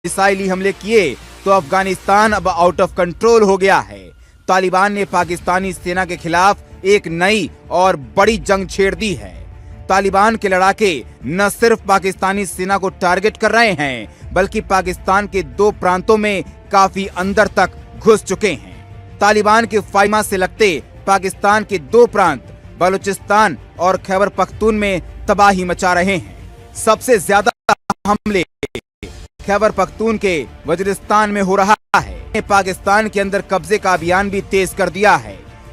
मिसाइली हमले किए तो अफगानिस्तान अब आउट ऑफ कंट्रोल हो गया है। तालिबान ने पाकिस्तानी सेना के खिलाफ एक नई और बड़ी जंग छेड़ दी है। तालिबान के लड़ाके न सिर्फ पाकिस्तानी सेना को टारगेट कर रहे हैं, बल्कि पाकिस्तान के 2 प्रांतों में काफी अंदर तक घुस चुके हैं। तालिबान के फाइमा से लगते पाकिस्तान के 2 प्रांत बलूचिस्तान और खैबर पख्तून में तबाही मचा रहे हैं। सबसे ज्यादा हमले खैबर पख्तून के वजीरिस्तान में हो रहा है। पाकिस्तान के अंदर कब्जे का अभियान भी तेज कर दिया है।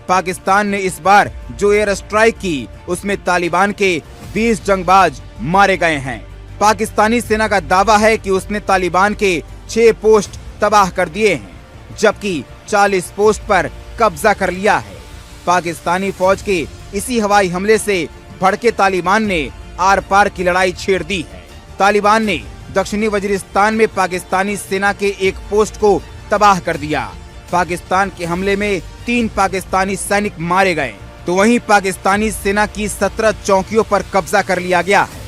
पाकिस्तान ने इस बार जो एयर स्ट्राइक की, उसमें तालिबान के 20 जंगबाज मारे गए हैं। पाकिस्तानी सेना का दावा है कि उसने तालिबान के 6 पोस्ट तबाह कर दिए हैं, जबकि 40 पोस्ट पर कब्जा कर लिया है। पाकिस्तानी फौज के इसी हवाई हमले से भड़के तालिबान ने आर पार की लड़ाई छेड़ दी है। तालिबान ने दक्षिणी वजीरिस्तान में पाकिस्तानी सेना के एक पोस्ट को तबाह कर दिया। पाकिस्तान के हमले में 3 पाकिस्तानी सैनिक मारे गए, तो वहीं पाकिस्तानी सेना की 17 चौकियों पर कब्जा कर लिया गया है।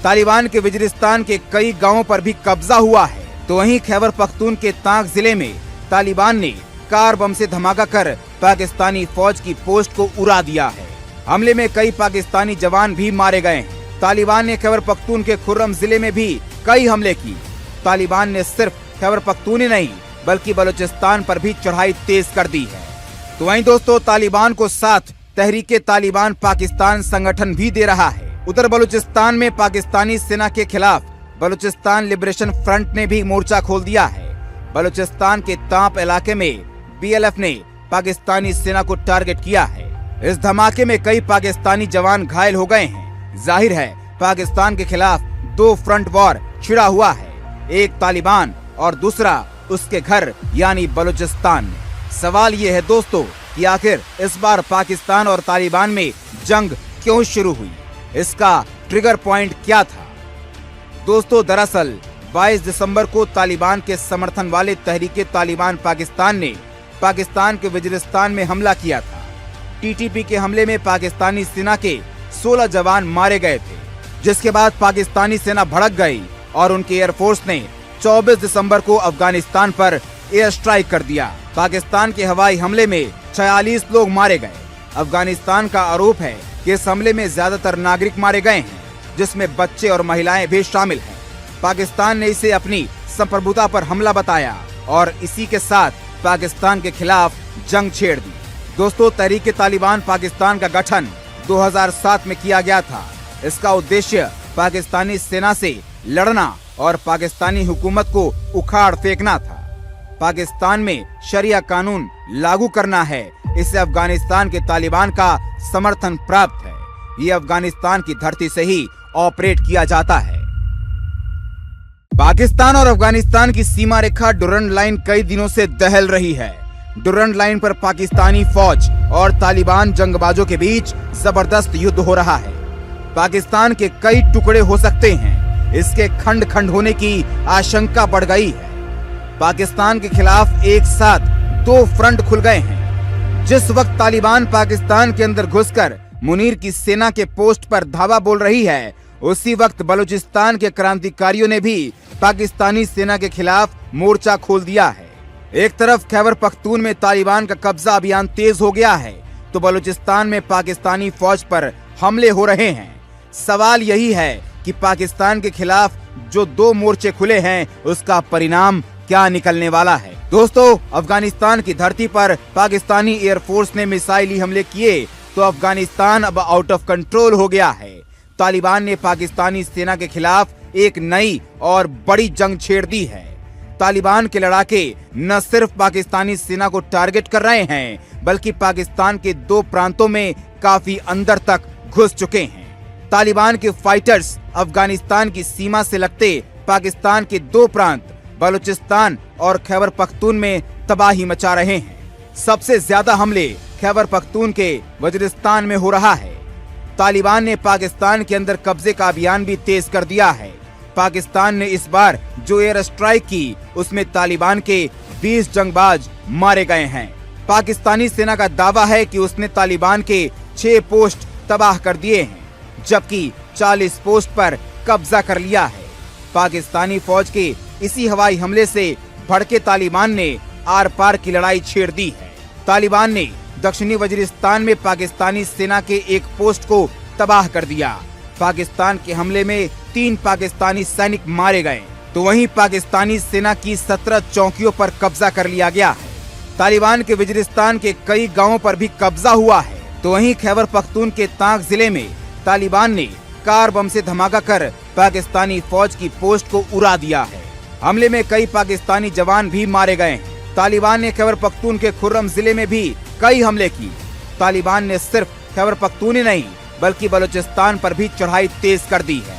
तालिबान के वजीरिस्तान के कई गांवों पर भी कब्जा हुआ है, तो वहीं खैबर पख्तून के ताक जिले में तालिबान ने कार बम से धमाका कर पाकिस्तानी फौज की पोस्ट को उड़ा दिया है। हमले में कई पाकिस्तानी जवान भी मारे गए हैं। तालिबान ने खैबर पख्तून के खुर्रम जिले में भी कई हमले की। तालिबान ने सिर्फ खैबर पख्तून ही नहीं, बल्कि बलूचिस्तान पर भी चढ़ाई तेज कर दी है। तो वहीं दोस्तों, तालिबान को साथ तहरीके तालिबान पाकिस्तान संगठन भी दे रहा है। उधर बलूचिस्तान में पाकिस्तानी सेना के खिलाफ बलूचिस्तान लिबरेशन फ्रंट ने भी मोर्चा खोल दिया है। बलूचिस्तान के ताप इलाके में BLF ने पाकिस्तानी सेना को टारगेट किया है। इस धमाके में कई पाकिस्तानी जवान घायल हो गए हैं। जाहिर है पाकिस्तान के खिलाफ 2 फ्रंट वॉर छिड़ा हुआ है, एक तालिबान और दूसरा उसके घर यानी बलूचिस्तान में। सवाल ये है दोस्तों कि आखिर इस बार पाकिस्तान और तालिबान में जंग क्यों शुरू हुई, इसका ट्रिगर पॉइंट क्या था? दोस्तों, दरअसल 22 दिसंबर को तालिबान के समर्थन वाले तहरीके तालिबान पाकिस्तान ने पाकिस्तान के वजीरिस्तान में हमला किया था। TTP के हमले में पाकिस्तानी सेना के 16 जवान मारे गए थे, जिसके बाद पाकिस्तानी सेना भड़क गई और उनकी एयरफोर्स ने 24 दिसंबर को अफगानिस्तान पर एयर स्ट्राइक कर दिया। पाकिस्तान के हवाई हमले में 46 लोग मारे गए। अफगानिस्तान का आरोप है कि इस हमले में ज्यादातर नागरिक मारे गए हैं, जिसमें बच्चे और महिलाएं भी शामिल हैं। पाकिस्तान ने इसे अपनी संप्रभुता पर हमला बताया और इसी के साथ पाकिस्तान के खिलाफ जंग छेड़ दी। दोस्तों, तहरीके तालिबान पाकिस्तान का गठन 2007 में किया गया था। इसका उद्देश्य पाकिस्तानी सेना से लड़ना और पाकिस्तानी हुकूमत को उखाड़ फेंकना था। पाकिस्तान में शरिया कानून लागू करना है। इसे अफगानिस्तान के तालिबान का समर्थन प्राप्त है। ये अफगानिस्तान की धरती से ही ऑपरेट किया जाता है। पाकिस्तान और अफगानिस्तान की सीमा रेखा डुरंड लाइन कई दिनों से दहल रही है। डुरंड लाइन पर पाकिस्तानी फौज और तालिबान जंगबाजों के बीच जबरदस्त युद्ध हो रहा है। पाकिस्तान के कई टुकड़े हो सकते हैं। इसके खंड खंड होने की आशंका बढ़ गई है। पाकिस्तान के खिलाफ एक साथ 2 फ्रंट खुल गए हैं। जिस वक्त तालिबान पाकिस्तान के अंदर घुसकर मुनीर की सेना के पोस्ट पर धावा बोल रही है, उसी वक्त बलूचिस्तान के क्रांतिकारियों ने भी पाकिस्तानी सेना के खिलाफ मोर्चा खोल दिया है। एक तरफ खैबर पख्तून में तालिबान का कब्जा अभियान तेज हो गया है, तो बलूचिस्तान में पाकिस्तानी फौज पर हमले हो रहे हैं। सवाल यही है कि पाकिस्तान के खिलाफ जो 2 मोर्चे खुले हैं, उसका परिणाम क्या निकलने वाला है? दोस्तों, अफगानिस्तान की धरती पर पाकिस्तानी एयरफोर्स ने मिसाइली हमले किए तो अफगानिस्तान अब आउट ऑफ कंट्रोल हो गया है। तालिबान ने पाकिस्तानी सेना के खिलाफ एक नई और बड़ी जंग छेड़ दी है। तालिबान के लड़ाके न सिर्फ पाकिस्तानी सेना को टारगेट कर रहे हैं, बल्कि पाकिस्तान के 2 प्रांतों में काफी अंदर तक घुस चुके हैं। तालिबान के फाइटर्स अफगानिस्तान की सीमा से लगते पाकिस्तान के 2 प्रांत बलूचिस्तान और खैबर पख्तून में तबाही मचा रहे हैं। सबसे ज्यादा हमले खैबर पख्तून के वजीरिस्तान में हो रहा है। तालिबान ने पाकिस्तान के अंदर कब्जे का अभियान भी तेज कर दिया है। पाकिस्तान ने इस बार जो एयर स्ट्राइक की, उसमें तालिबान के 20 जंगबाज मारे गए हैं। पाकिस्तानी सेना का दावा है कि उसने तालिबान के 6 पोस्ट तबाह कर दिए हैं, जबकि 40 पोस्ट पर कब्जा कर लिया है। पाकिस्तानी फौज के इसी हवाई हमले से भड़के तालिबान ने आर पार की लड़ाई छेड़ दी है। तालिबान ने दक्षिणी वजीरिस्तान में पाकिस्तानी सेना के एक पोस्ट को तबाह कर दिया। पाकिस्तान के हमले में 3 पाकिस्तानी सैनिक मारे गए, तो वहीं पाकिस्तानी सेना की 17 चौकियों पर कब्जा कर लिया गया है। तालिबान के वजीरिस्तान के कई गांवों पर भी कब्जा हुआ है, तो वहीं खैबर पख्तून के ताक जिले में तालिबान ने कार बम से धमाका कर पाकिस्तानी फौज की पोस्ट को उड़ा दिया है। हमले में कई पाकिस्तानी जवान भी मारे गए हैं। तालिबान ने खैबर पख्तून के खुर्रम जिले में भी कई हमले की। तालिबान ने सिर्फ खैबर पख्तून ही नहीं बल्कि बलूचिस्तान पर भी चढ़ाई तेज कर दी है।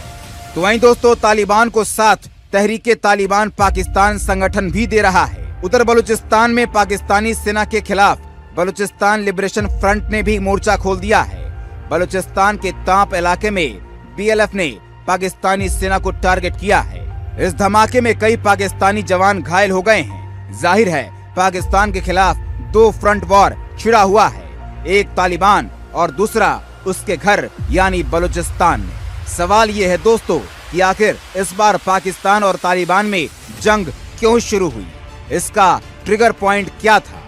तो वहीं दोस्तों, तालिबान को साथ तहरीके तालिबान पाकिस्तान संगठन भी दे रहा है। उधर बलूचिस्तान में पाकिस्तानी सेना के खिलाफ बलूचिस्तान लिबरेशन फ्रंट ने भी मोर्चा खोल दिया है। बलूचिस्तान के ताप इलाके में BLF ने पाकिस्तानी सेना को टारगेट किया है। इस धमाके में कई पाकिस्तानी जवान घायल हो गए हैं। जाहिर है पाकिस्तान के खिलाफ 2 फ्रंट वॉर छिड़ा हुआ है, एक तालिबान और दूसरा उसके घर यानी बलूचिस्तान में। सवाल ये है दोस्तों कि आखिर इस बार पाकिस्तान और तालिबान में जंग क्यों शुरू हुई, इसका ट्रिगर पॉइंट क्या था?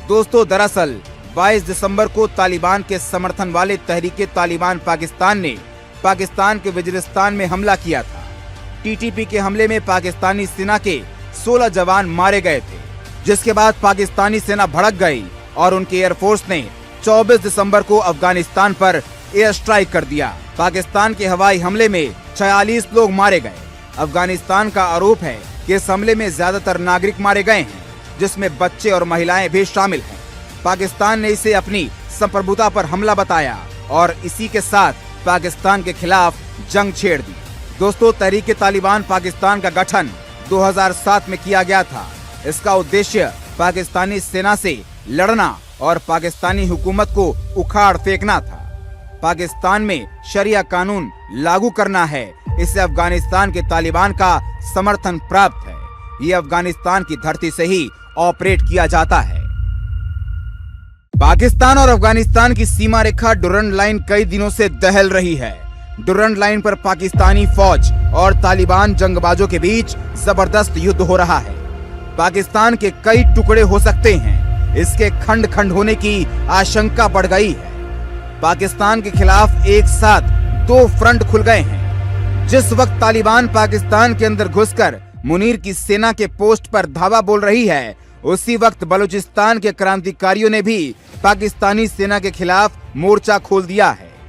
दोस्तों, दरअसल 22 दिसंबर को तालिबान के समर्थन वाले तहरीके तालिबान पाकिस्तान ने पाकिस्तान के वजीरिस्तान में हमला किया था। TTP के हमले में पाकिस्तानी सेना के 16 जवान मारे गए थे, जिसके बाद पाकिस्तानी सेना भड़क गई और उनके एयरफोर्स ने 24 दिसंबर को अफगानिस्तान पर एयर स्ट्राइक कर दिया। पाकिस्तान के हवाई हमले में 46 लोग मारे गए। अफगानिस्तान का आरोप है कि इस हमले में ज्यादातर नागरिक मारे गए हैं, जिसमें बच्चे और महिलाएं भी शामिल हैं। पाकिस्तान ने इसे अपनी संप्रभुता पर हमला बताया और इसी के साथ पाकिस्तान के खिलाफ जंग छेड़ दी। दोस्तों, तहरीके तालिबान पाकिस्तान का गठन 2007 में किया गया था। इसका उद्देश्य पाकिस्तानी सेना से लड़ना और पाकिस्तानी हुकूमत को उखाड़ फेंकना था। पाकिस्तान में शरिया कानून लागू करना है। इससे अफगानिस्तान के तालिबान का समर्थन प्राप्त है। ये अफगानिस्तान की धरती से ही ऑपरेट किया जाता है। पाकिस्तान और अफगानिस्तान की सीमा रेखा डुरंड लाइन कई दिनों से दहल रही है। डुरंड लाइन पर पाकिस्तानी फौज और तालिबान जंगबाजों के बीच जबरदस्त युद्ध हो रहा है। पाकिस्तान के कई टुकड़े हो सकते हैं। इसके खंड खंड होने की आशंका बढ़ गई है। पाकिस्तान के खिलाफ एक साथ 2 फ्रंट खुल गए हैं। जिस वक्त तालिबान पाकिस्तान के अंदर घुसकर मुनीर की सेना के पोस्ट पर धावा बोल रही है, उसी वक्त बलूचिस्तान के क्रांतिकारियों ने भी पाकिस्तानी सेना के खिलाफ मोर्चा खोल दिया है।